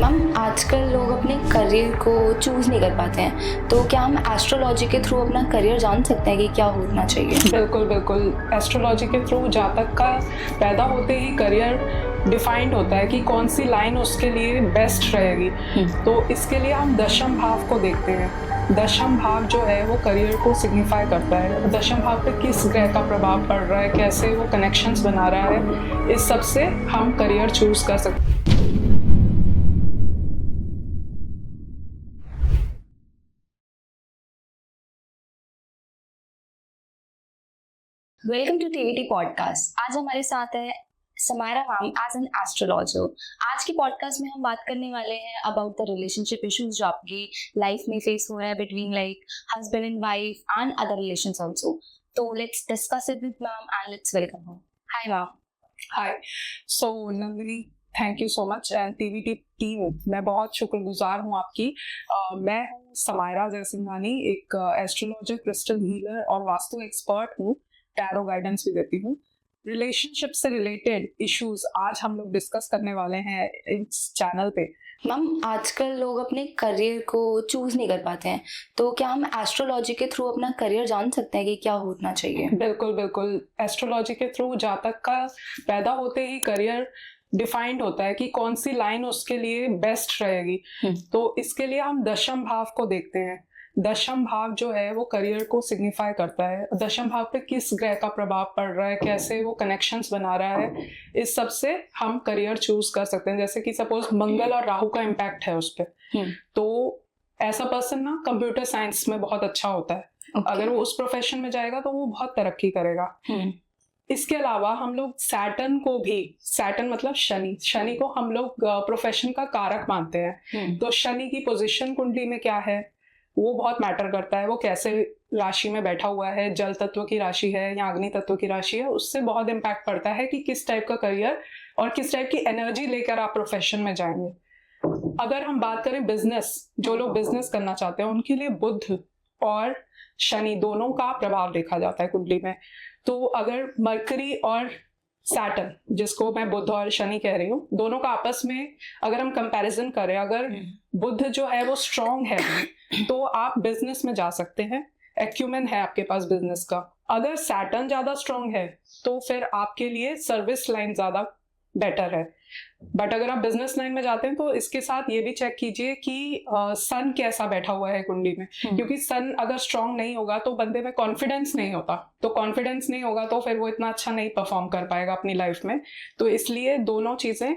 Ma'am आजकल लोग अपने करियर को चूज़ नहीं कर पाते हैं, तो क्या हम एस्ट्रोलॉजी के थ्रू अपना करियर जान सकते हैं कि क्या होना चाहिए? बिल्कुल बिल्कुल। एस्ट्रोलॉजी के थ्रू जातक का पैदा होते ही करियर डिफाइंड होता है कि कौन सी लाइन उसके लिए बेस्ट रहेगी। तो इसके लिए हम दशम भाव को देखते हैं। दशम भाव जो है वो करियर को सिग्निफाई करता है। दशम भाव पे किस ग्रह का प्रभाव पड़ रहा है, कैसे वो कनेक्शंस बना रहा है, इस सब से हम करियर चूज कर सकते हैं। Welcome to TVT podcast. आज हमारे साथ है Samaira ma'am as an astrologer. आज की पॉडकास्ट में हम बात करने वाले हैं अबाउट द रिलेशनशिप इश्यूज जो आपकी लाइफ में फेस हो रहा है between like husband and wife and other relations also. तो let's discuss it with ma'am and let's welcome her. Hi ma'am. Hi. So Nandini, thank you so much and TVT team, मैं बहुत शुक्रगुजार हूँ आपकी। मैं हूँ समायरा जयसिंघानी, एक एस्ट्रोलॉजर, क्रिस्टल हीलर और वास्तु एक्सपर्ट हूँ। टैरो गाइडेंस भी देती हूँ। रिलेशनशिप से रिलेटेड इश्यूज आज हम लोग डिस्कस करने वाले हैं इस चैनल पे। मैम आजकल लोग अपने करियर को चूज़ नहीं कर पाते हैं, तो क्या हम एस्ट्रोलॉजी के थ्रू अपना करियर जान सकते हैं कि क्या होना चाहिए? बिल्कुल बिल्कुल। एस्ट्रोलॉजी के थ्रू जातक का पैदा होते ही करियर डिफाइंड होता है कि कौन सी लाइन उसके लिए बेस्ट रहेगी। तो इसके लिए हम दशम भाव को देखते हैं। दशम भाव जो है वो करियर को सिग्निफाई करता है। दशम भाव पे किस ग्रह का प्रभाव पड़ रहा है, कैसे वो कनेक्शंस बना रहा है, इस सब से हम करियर चूज कर सकते हैं। जैसे कि सपोज मंगल और राहु का इम्पैक्ट है उस पर, तो ऐसा पर्सन ना कंप्यूटर साइंस में बहुत अच्छा होता है। अगर वो उस प्रोफेशन में जाएगा तो वो बहुत तरक्की करेगा। इसके अलावा हम लोग सैटर्न को भी, सैटर्न मतलब शनि, शनि को हम लोग प्रोफेशन का कारक मानते हैं। तो शनि की पोजीशन कुंडली में क्या है वो बहुत मैटर करता है। वो कैसे राशि में बैठा हुआ है, जल तत्व की राशि है या अग्नि तत्व की राशि है, उससे बहुत इम्पैक्ट पड़ता है कि किस टाइप का करियर और किस टाइप की एनर्जी लेकर आप प्रोफेशन में जाएंगे। अगर हम बात करें बिजनेस, जो लोग बिजनेस करना चाहते हैं उनके लिए बुध और शनि दोनों का प्रभाव देखा जाता है कुंडली में। तो अगर मरकरी और सैटर्न, जिसको मैं बुध और शनि कह रही हूँ, दोनों का आपस में अगर हम कंपैरिजन करें, अगर बुध जो है वो स्ट्रांग है तो आप बिजनेस में जा सकते हैं, एक्यूमेन है आपके पास बिजनेस का। अगर सैटर्न ज्यादा स्ट्रांग है तो फिर आपके लिए सर्विस लाइन ज्यादा बेटर है। बट अगर आप बिजनेस लाइन में जाते हैं तो इसके साथ ये भी चेक कीजिए कि सन कैसा बैठा हुआ है कुंडली में। क्योंकि सन अगर स्ट्रांग नहीं होगा तो बंदे में कॉन्फिडेंस नहीं होता, तो कॉन्फिडेंस नहीं होगा तो फिर वो इतना अच्छा नहीं परफॉर्म कर पाएगा अपनी लाइफ में। तो इसलिए दोनों चीजें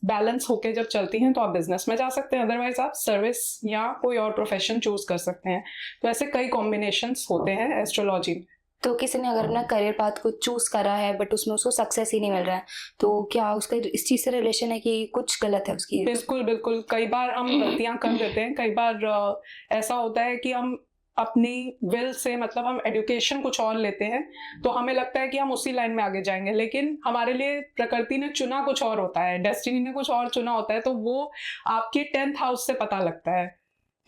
बैलेंस होके जब चलती हैं तो आप बिजनेस में जा सकते हैं, अदरवाइज आप सर्विस या कोई और प्रोफेशन चूज कर सकते हैं। तो ऐसे कई कॉम्बिनेशंस होते हैं एस्ट्रोलॉजी में। तो किसी ने अगर अपना करियर पाथ को चूज करा है बट उसमें उसको सक्सेस ही नहीं मिल रहा है, तो क्या उसका इस चीज से रिलेशन है कि कुछ गलत है उसकी? बिल्कुल बिल्कुल। कई बार हम गलतियां कर देते हैं। कई बार ऐसा होता है कि हम अपनी विल से, मतलब हम एजुकेशन कुछ और लेते हैं तो हमें लगता है कि हम उसी लाइन में आगे जाएंगे, लेकिन हमारे लिए प्रकृति ने चुना कुछ और होता है, डेस्टिनी ने कुछ और चुना होता है। तो वो आपके 10th हाउस से पता लगता है।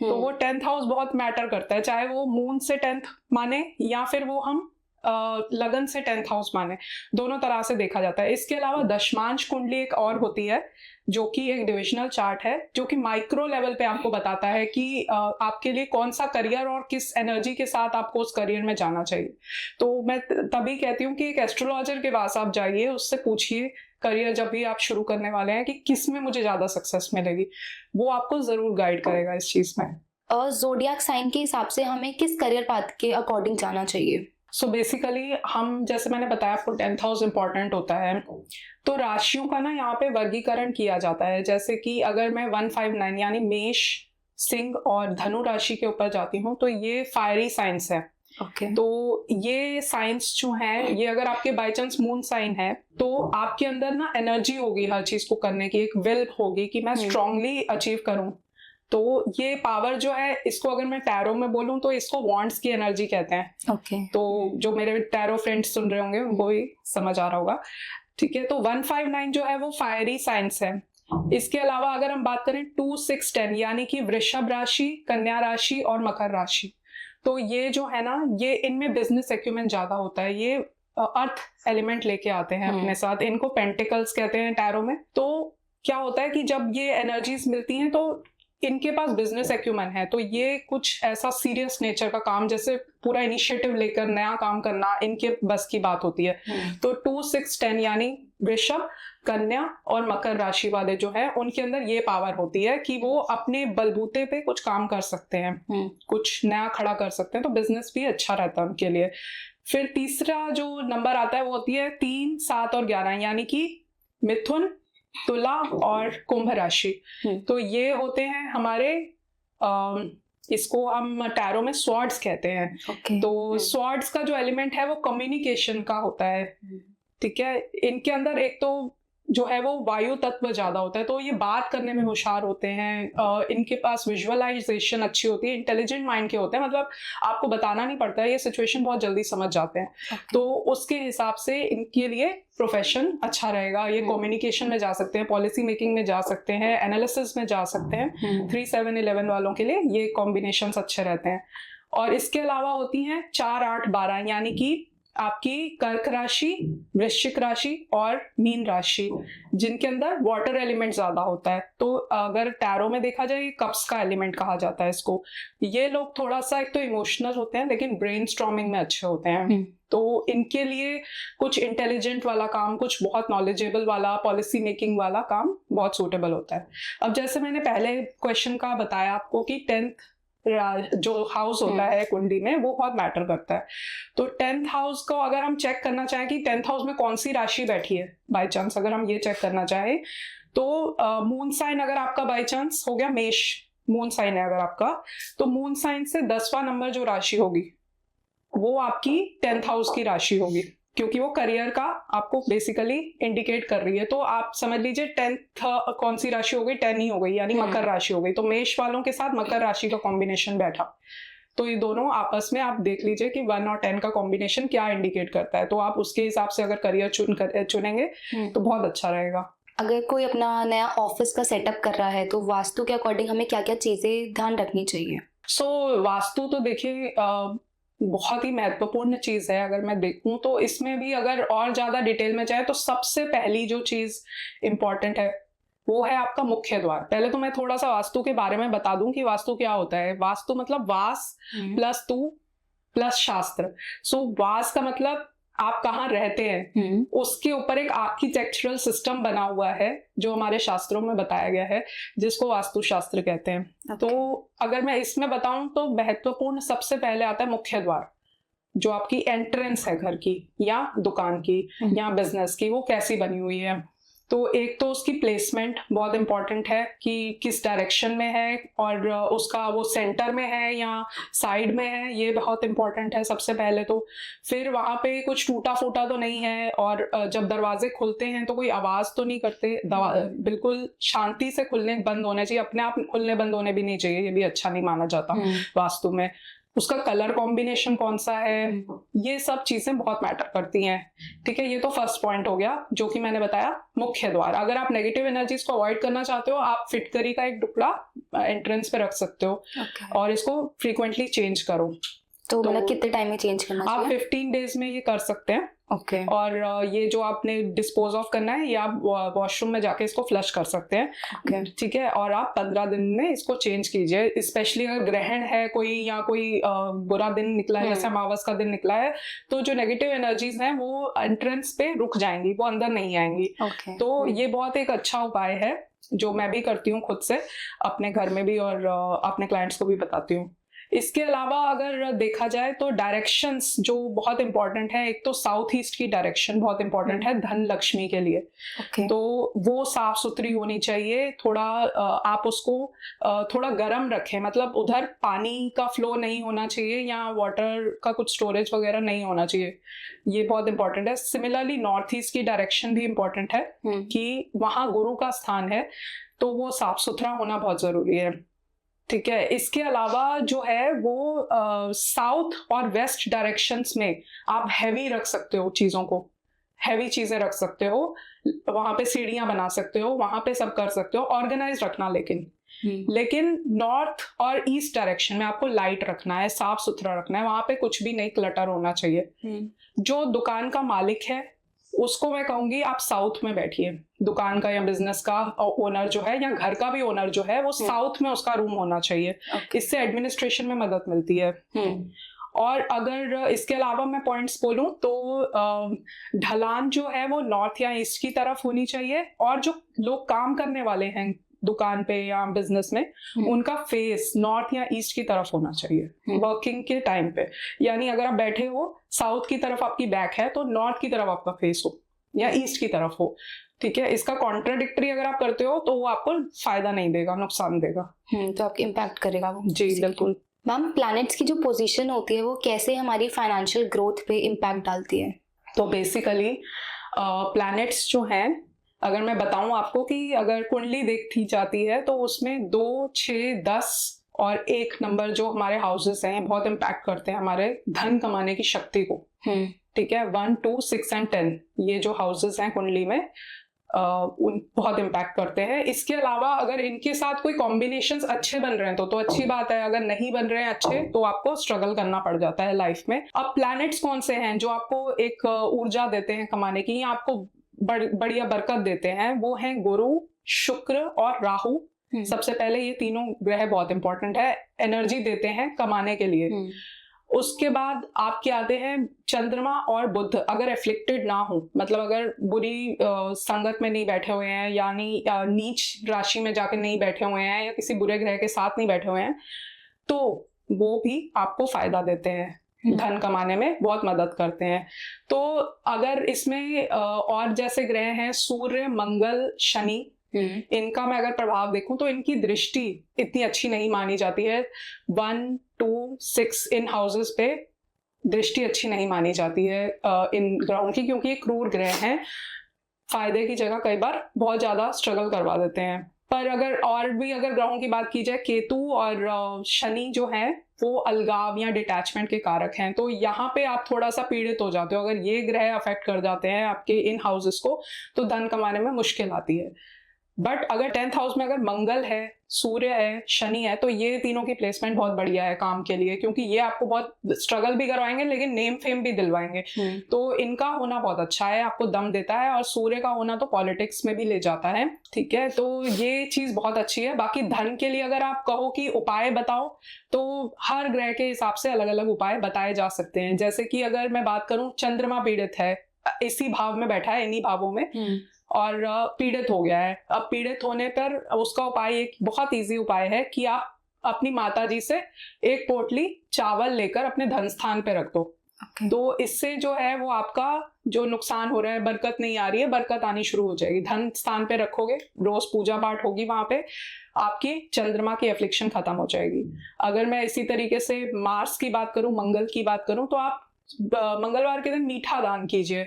तो वो 10th हाउस बहुत मैटर करता है, चाहे वो मून से 10th माने या फिर वो हम लगन से 10th हाउस माने, दोनों तरह से देखा जाता है। इसके अलावा दशमांश कुंडली एक और होती है जो कि एक डिविजनल चार्ट है, जो कि माइक्रो लेवल पे आपको बताता है कि आपके लिए कौन सा करियर और किस एनर्जी के साथ आपको उस करियर में जाना चाहिए। तो मैं तभी कहती हूँ कि एक एस्ट्रोलॉजर के पास आप जाइए, उससे पूछिए करियर जब भी आप शुरू करने वाले हैं कि किस में मुझे ज्यादा सक्सेस मिलेगी। वो आपको जरूर गाइड करेगा इस चीज में। और जोडियाक साइन के हिसाब से हमें किस करियर पाथ के अकॉर्डिंग जाना चाहिए? सो बेसिकली हम, जैसे मैंने बताया आपको, 10th हाउस इंपॉर्टेंट होता है। तो राशियों का ना यहाँ पे वर्गीकरण किया जाता है। जैसे कि अगर मैं 159 यानी मेष, सिंह और धनु राशि के ऊपर जाती हूँ तो ये फायरी साइंस है। तो ये साइंस जो है, ये अगर आपके बाय चांस मून साइन है तो आपके अंदर ना एनर्जी होगी हर चीज को करने की, एक विल होगी कि मैं स्ट्रांगली अचीव करूं। तो ये पावर जो है, इसको अगर मैं टैरो में बोलूं तो इसको वॉन्ड्स की एनर्जी कहते हैं। तो जो मेरे टैरो फ्रेंड्स सुन रहे होंगे उनको ही समझ आ रहा होगा। ठीक है, तो 159 जो है वो फायरी साइंस है। इसके अलावा अगर हम बात करें 2, 6, 10 यानी कि वृषभ राशि, कन्या राशि और मकर राशि, तो ये जो है ना, ये इनमें बिजनेस एक्यूमेंट ज्यादा होता है। ये अर्थ एलिमेंट लेके आते हैं अपने साथ। इनको पेंटिकल्स कहते हैं टैरो में। तो क्या होता है कि जब ये एनर्जीज मिलती हैं तो इनके पास बिजनेस एक्यूमेन है, तो ये कुछ ऐसा सीरियस नेचर का काम, जैसे पूरा इनिशिएटिव लेकर नया काम करना, इनके बस की बात होती है। तो 2, 6, 10 यानी वृषभ, कन्या और मकर राशि वाले जो है उनके अंदर ये पावर होती है कि वो अपने बलबूते पे कुछ काम कर सकते हैं, कुछ नया खड़ा कर सकते हैं, तो बिजनेस भी अच्छा रहता है उनके लिए। फिर तीसरा जो नंबर आता है वो होती है 3, 7 और 11 यानी कि मिथुन, तुला और कुंभ राशि। तो ये होते हैं हमारे इसको हम टैरो में स्वॉर्ड्स कहते हैं। तो स्वॉर्ड्स का जो एलिमेंट है वो कम्युनिकेशन का होता है, ठीक है। इनके अंदर एक तो जो है वो वायु तत्व ज्यादा होता है, तो ये बात करने में होशियार होते हैं, इनके पास विजुअलाइजेशन अच्छी होती है, इंटेलिजेंट माइंड के होते हैं, मतलब आपको बताना नहीं पड़ता है, ये सिचुएशन बहुत जल्दी समझ जाते हैं। तो उसके हिसाब से इनके लिए प्रोफेशन अच्छा रहेगा। ये कम्युनिकेशन में जा सकते हैं, पॉलिसी मेकिंग में जा सकते हैं, एनालिसिस में जा सकते हैं। 3, 7, 11 वालों के लिए ये कॉम्बिनेशन अच्छे रहते हैं। और इसके अलावा होती हैं 4, 8, 12 यानी कि आपकी कर्क राशि, वृश्चिक राशि और मीन राशि, जिनके अंदर वाटर एलिमेंट ज्यादा होता है। तो अगर टैरो में देखा जाए कप्स का एलिमेंट कहा जाता है इसको। ये लोग थोड़ा सा एक तो इमोशनल होते हैं लेकिन ब्रेन स्टॉर्मिंग में अच्छे होते हैं। तो इनके लिए कुछ इंटेलिजेंट वाला काम, कुछ बहुत नॉलेजेबल वाला, पॉलिसी मेकिंग वाला काम बहुत सूटेबल होता है। अब जैसे मैंने पहले क्वेश्चन का बताया आपको कि 10th जो हाउस होता है कुंडली में वो बहुत मैटर करता है। तो 10th हाउस को अगर हम चेक करना चाहें कि 10th हाउस में कौन सी राशि बैठी है, बाय चांस अगर हम ये चेक करना चाहें तो मून साइन अगर आपका बाय चांस हो गया मेष, मून साइन है अगर आपका, तो मून साइन से 10वां नंबर जो राशि होगी वो आपकी 10th हाउस की राशि होगी, क्योंकि वो करियर का आपको बेसिकली इंडिकेट कर रही है। तो आप समझ लीजिए 10th कौन सी राशि हो गई, 10 ही हो गई, यानी मकर राशि हो गई। तो मेष वालों के साथ मकर राशि का कॉम्बिनेशन बैठा, तो ये दोनों आपस में आप देख लीजिए कि 1 और 10 का कॉम्बिनेशन क्या इंडिकेट करता है। तो आप उसके हिसाब से अगर करियर चुनेंगे तो बहुत अच्छा रहेगा। अगर कोई अपना नया ऑफिस का सेटअप कर रहा है तो वास्तु के अकॉर्डिंग हमें क्या क्या चीजें ध्यान रखनी चाहिए? वास्तु तो देखिए बहुत ही महत्वपूर्ण चीज है। अगर मैं देखूं तो इसमें भी अगर और ज्यादा डिटेल में जाए तो सबसे पहली जो चीज इंपॉर्टेंट है वो है आपका मुख्य द्वार। पहले तो मैं थोड़ा सा वास्तु के बारे में बता दूं कि वास्तु क्या होता है। वास्तु मतलब वास प्लस तू प्लस शास्त्र। वास का मतलब आप कहाँ रहते हैं, उसके ऊपर एक आर्किटेक्चरल सिस्टम बना हुआ है जो हमारे शास्त्रों में बताया गया है, जिसको वास्तु शास्त्र कहते हैं। तो अगर मैं इसमें बताऊं तो महत्वपूर्ण सबसे पहले आता है मुख्य द्वार, जो आपकी एंट्रेंस है घर की या दुकान की या बिजनेस की, वो कैसी बनी हुई है। तो एक तो उसकी प्लेसमेंट बहुत इंपॉर्टेंट है कि किस डायरेक्शन में है और उसका वो सेंटर में है या साइड में है, ये बहुत इंपॉर्टेंट है सबसे पहले। तो फिर वहाँ पे कुछ टूटा फूटा तो नहीं है, और जब दरवाजे खुलते हैं तो कोई आवाज तो नहीं करते, बिल्कुल शांति से खुलने बंद होने चाहिए, अपने आप खुलने बंद होने भी नहीं चाहिए, ये भी अच्छा नहीं माना जाता वास्तु में। उसका कलर कॉम्बिनेशन कौन सा है, ये सब चीजें बहुत मैटर करती हैं, ठीक है। ये तो फर्स्ट पॉइंट हो गया जो कि मैंने बताया, मुख्य द्वार। अगर आप नेगेटिव एनर्जीज को अवॉइड करना चाहते हो, आप फिटकरी का एक टुकड़ा एंट्रेंस पे रख सकते हो और इसको फ्रीक्वेंटली चेंज करो। तो मतलब कितने टाइम में चेंज करना चाहिए? आप 15 डेज में ये कर सकते हैं। और ये जो आपने डिस्पोज ऑफ करना है, ये आप वॉशरूम में जाके इसको फ्लश कर सकते हैं, ठीक है। और आप 15 दिन में इसको चेंज कीजिए। स्पेशली अगर ग्रहण है कोई या कोई बुरा दिन निकला है, जैसे अमावस का दिन निकला है, तो जो नेगेटिव एनर्जीज हैं वो एंट्रेंस पे रुक जाएंगी, वो अंदर नहीं आएंगी। तो ये बहुत एक अच्छा उपाय है जो मैं भी करती हूँ खुद से अपने घर में भी, और अपने क्लाइंट्स को भी बताती हूँ। इसके अलावा अगर देखा जाए तो डायरेक्शंस जो बहुत इंपॉर्टेंट है, एक तो साउथ ईस्ट की डायरेक्शन बहुत इंपॉर्टेंट है धन लक्ष्मी के लिए। तो वो साफ सुथरी होनी चाहिए। थोड़ा आप उसको थोड़ा गर्म रखें, मतलब उधर पानी का फ्लो नहीं होना चाहिए या वाटर का कुछ स्टोरेज वगैरह नहीं होना चाहिए, ये बहुत इंपॉर्टेंट है। सिमिलरली नॉर्थ ईस्ट की डायरेक्शन भी इंपॉर्टेंट है कि वहाँ गुरु का स्थान है, तो वो साफ सुथरा होना बहुत जरूरी है, ठीक है। इसके अलावा जो है वो साउथ और वेस्ट डायरेक्शंस में आप हैवी रख सकते हो, चीजों को हैवी चीजें रख सकते हो, वहां पे सीढ़ियां बना सकते हो, वहां पे सब कर सकते हो, ऑर्गेनाइज रखना। लेकिन नॉर्थ और ईस्ट डायरेक्शन में आपको लाइट रखना है, साफ सुथरा रखना है, वहां पे कुछ भी नहीं क्लटर होना चाहिए। जो दुकान का मालिक है उसको मैं कहूंगी आप साउथ में बैठिए। दुकान का या बिजनेस का ओनर जो है या घर का भी ओनर जो है वो साउथ में उसका रूम होना चाहिए। इससे एडमिनिस्ट्रेशन में मदद मिलती है। और अगर इसके अलावा मैं पॉइंट्स बोलूं तो ढलान जो है वो नॉर्थ या ईस्ट की तरफ होनी चाहिए, और जो लोग काम करने वाले हैं दुकान पे या बिजनेस में उनका फेस नॉर्थ या ईस्ट की तरफ होना चाहिए वर्किंग के टाइम पे। यानी अगर आप बैठे हो साउथ की तरफ आपकी बैक है तो नॉर्थ की तरफ आपका फेस हो या ईस्ट की तरफ हो। ठीक है, इसका कॉन्ट्राडिक्टरी अगर आप करते हो तो वो आपको फायदा नहीं देगा, नुकसान देगा। तो आपको इम्पैक्ट करेगा वो। जी बिल्कुल। मैम, प्लैनेट्स की जो पोजीशन होती है वो कैसे हमारी फाइनेंशियल ग्रोथ पे इम्पैक्ट डालती है? तो बेसिकली प्लैनेट्स जो हैं, अगर मैं बताऊं आपको कि अगर कुंडली देखी जाती है तो उसमें 2, 6, 10 और 1 नंबर जो हमारे हाउसेस हैं बहुत इम्पैक्ट करते हैं हमारे धन कमाने की शक्ति को। ठीक है, 1, 2, 6 एंड 10 ये जो हाउसेस हैं कुंडली में उन बहुत इम्पैक्ट करते हैं। इसके अलावा अगर इनके साथ कोई कॉम्बिनेशंस अच्छे बन रहे हैं तो अच्छी बात है, अगर नहीं बन रहे हैं अच्छे तो आपको स्ट्रगल करना पड़ जाता है लाइफ में। अब प्लैनेट्स कौन से हैं जो आपको एक ऊर्जा देते हैं कमाने की, या आपको बढ़िया बरकत देते हैं? वो हैं गुरु, शुक्र और राहु। सबसे पहले ये तीनों ग्रह बहुत इंपॉर्टेंट है, एनर्जी देते हैं कमाने के लिए। उसके बाद आपके आते हैं चंद्रमा और बुध। अगर एफ्लिक्टेड ना हो, मतलब अगर बुरी संगत में नहीं बैठे हुए हैं, यानी नीच राशि में जाकर नहीं बैठे हुए हैं या किसी बुरे ग्रह के साथ नहीं बैठे हुए हैं, तो वो भी आपको फायदा देते हैं, धन कमाने में बहुत मदद करते हैं। तो अगर इसमें और जैसे ग्रह हैं सूर्य, मंगल, शनि, इनका मैं अगर प्रभाव देखूं तो इनकी दृष्टि इतनी अच्छी नहीं मानी जाती है। 1, 2, 6 इन हाउसेस पे दृष्टि अच्छी नहीं मानी जाती है इन ग्रहों की, क्योंकि ये क्रूर ग्रह हैं, फायदे की जगह कई बार बहुत ज्यादा स्ट्रगल करवा देते हैं। पर अगर ग्रहों की बात की जाए, केतु और शनि जो हैं वो अलगाव या डिटैचमेंट के कारक हैं। तो यहाँ पे आप थोड़ा सा पीड़ित हो जाते हो। अगर ये ग्रह अफेक्ट कर जाते हैं आपके इन हाउसेस को तो धन कमाने में मुश्किल आती है। बट अगर 10th हाउस में अगर मंगल है, सूर्य है, शनि है, तो ये तीनों की प्लेसमेंट बहुत बढ़िया है काम के लिए, क्योंकि ये आपको बहुत स्ट्रगल भी करवाएंगे लेकिन नेम फेम भी दिलवाएंगे। तो इनका होना बहुत अच्छा है, आपको दम देता है। और सूर्य का होना तो पॉलिटिक्स में भी ले जाता है। ठीक है, तो ये चीज बहुत अच्छी है। बाकी धन के लिए अगर आप कहो कि उपाय बताओ, तो हर ग्रह के हिसाब से अलग अलग उपाय बताए जा सकते हैं। जैसे कि अगर मैं बात करूं, चंद्रमा पीड़ित है, इसी भाव में बैठा है, इन्हीं भावों में, और पीड़ित हो गया है। अब पीड़ित होने पर उसका उपाय एक बहुत इजी उपाय है कि आप अपनी माताजी से एक पोटली चावल लेकर अपने धन स्थान पे रख दो। तो इससे जो है वो आपका जो नुकसान हो रहा है, बरकत नहीं आ रही है, बरकत आनी शुरू हो जाएगी। धन स्थान पे रखोगे, रोज पूजा पाठ होगी वहां पे, आपकी चंद्रमा की एफ्लिक्शन खत्म हो जाएगी। अगर मैं इसी तरीके से मार्स की बात करूं, मंगल की बात करूं, तो आप मंगलवार के दिन मीठा दान कीजिए।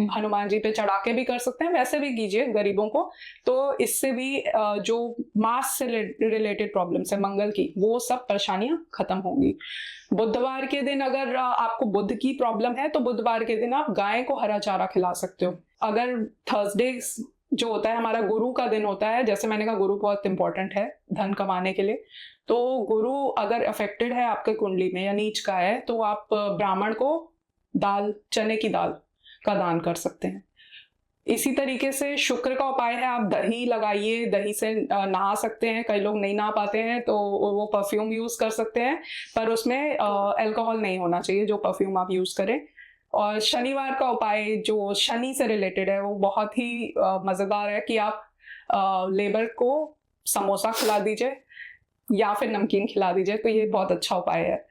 हनुमान जी पे चढ़ा के भी कर सकते हैं, वैसे भी कीजिए गरीबों को। तो इससे भी जो मास से रिलेटेड प्रॉब्लम्स है मंगल की, वो सब परेशानियां खत्म होंगी। बुधवार के दिन अगर आपको बुध की प्रॉब्लम है तो बुधवार के दिन आप गाय को हरा चारा खिला सकते हो। अगर थर्सडे जो होता है हमारा गुरु का दिन होता है, जैसे मैंने कहा गुरु बहुत इंपॉर्टेंट है धन कमाने के लिए, तो गुरु अगर अफेक्टेड है आपके कुंडली में या नीच का है तो आप ब्राह्मण को दाल, चने की दाल का दान कर सकते हैं। इसी तरीके से शुक्र का उपाय है, आप दही लगाइए, दही से नहा सकते हैं। कई लोग नहीं नहा पाते हैं तो वो परफ्यूम यूज कर सकते हैं, पर उसमें अल्कोहल नहीं होना चाहिए जो परफ्यूम आप यूज करें। और शनिवार का उपाय जो शनि से रिलेटेड है वो बहुत ही मजेदार है कि आप लेबर को समोसा खिला दीजिए या फिर नमकीन खिला दीजिए, तो ये बहुत अच्छा उपाय है।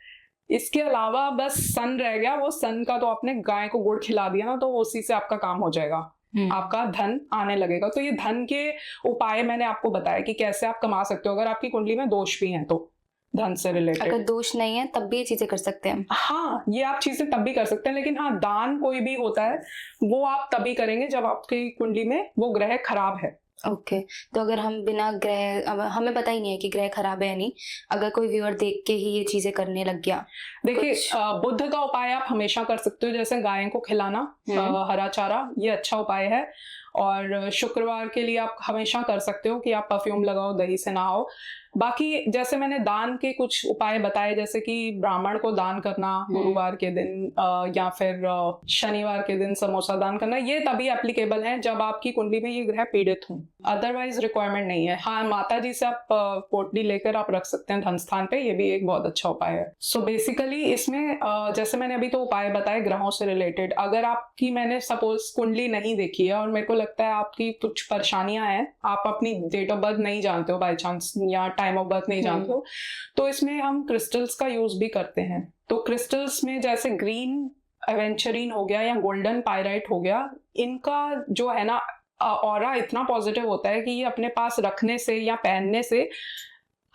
इसके अलावा बस सन रह गया, वो सन का तो आपने गाय को गुड़ खिला दिया ना, तो उसी से आपका काम हो जाएगा, आपका धन आने लगेगा। तो ये धन के उपाय मैंने आपको बताया कि कैसे आप कमा सकते हो। अगर आपकी कुंडली में दोष भी हैं तो धन से रिलेटेड, अगर दोष नहीं है तब भी ये चीजें कर सकते हैं। हाँ, ये आप चीजें तब भी कर सकते हैं, लेकिन हाँ, दान कोई भी होता है वो आप तभी करेंगे जब आपकी कुंडली में वो ग्रह खराब है। ओके, तो अगर हम बिना ग्रह, हमें पता ही नहीं है कि ग्रह खराब है या नहीं, अगर कोई व्यूअर देख के ही ये चीजें करने लग गया, देखिए बुध का उपाय आप हमेशा कर सकते हो, जैसे गाय को खिलाना हरा चारा, ये अच्छा उपाय है। और शुक्रवार के लिए आप हमेशा कर सकते हो कि आप परफ्यूम लगाओ, दही से नहाओ। बाकी जैसे मैंने दान के कुछ उपाय बताए, जैसे कि ब्राह्मण को दान करना गुरुवार के दिन, या फिर शनिवार के दिन समोसा दान करना, ये तभी एप्लीकेबल है जब आपकी कुंडली में ये ग्रह पीड़ित हों, अदरवाइज रिक्वायरमेंट नहीं है। हाँ, माता जी से आप पोटली लेकर आप रख सकते हैं धन स्थान पे, ये भी एक बहुत अच्छा उपाय है। सो बेसिकली इसमें जैसे मैंने अभी तो उपाय बताए ग्रहों से रिलेटेड, अगर आपकी, मैंने सपोज कुंडली नहीं देखी है और मेरे को लगता है आपकी कुछ परेशानियां हैं, आप अपनी डेट ऑफ बर्थ नहीं जानते हो बाय चांस, या टाइम ऑफ बर्थ नहीं जानते हो, तो इसमें हम क्रिस्टल्स का यूज भी करते हैं। तो क्रिस्टल्स में जैसे ग्रीन एवेंचरीन हो गया या गोल्डन पायराइट हो गया, इनका जो है ना ऑरा इतना पॉजिटिव होता है कि ये अपने पास रखने से या पहनने से